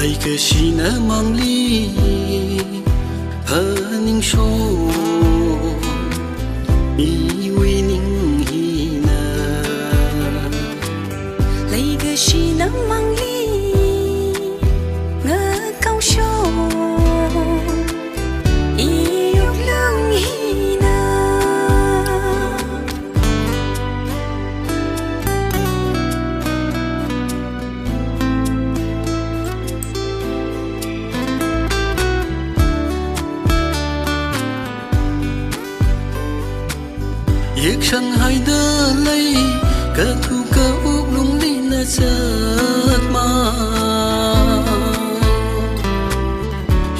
lấy cái gì nỡ mang ly hờ ninh số mi uy ninh hi na lấy cái gì nỡ mang ly ngỡ cao số yêu lương hi na Yek shan hai đơ lấy cả thu cả úc lung li na chợt ma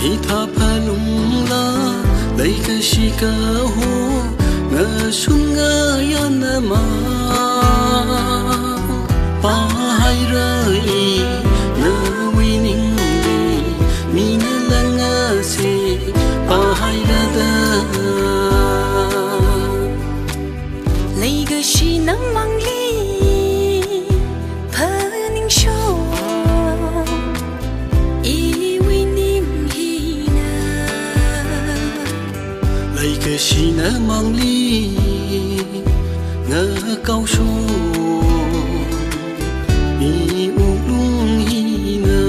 hi tha pha lung la lấy cái gì cả hồ ngờ sung ngờ yan na ma pa hai rơi nơ uy ninh đi mi na la ngờ si pa hai ra da lấy cái gì nắng mang ly phơ ninh số yêu niềm hi na lấy cái gì nỡ mang ly ngỡ cao su mi u lung hi na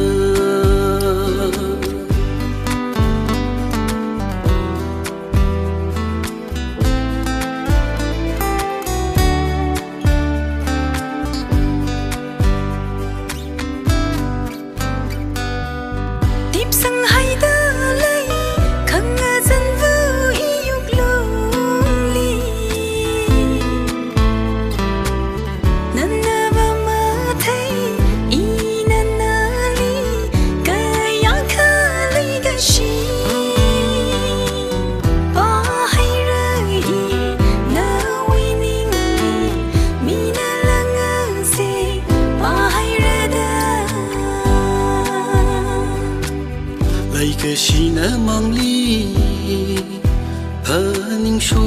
tiếp sang hai đứa lấy khăng dân vui yêu lung ly nan na và mơ thấy y nan na ly cái yang khơi lấy cái gì bỏ hay rơi na uy ninh mi na la ngơ gì bỏ hay ra da lấy cái gì nỡ mang ly hờ ninh số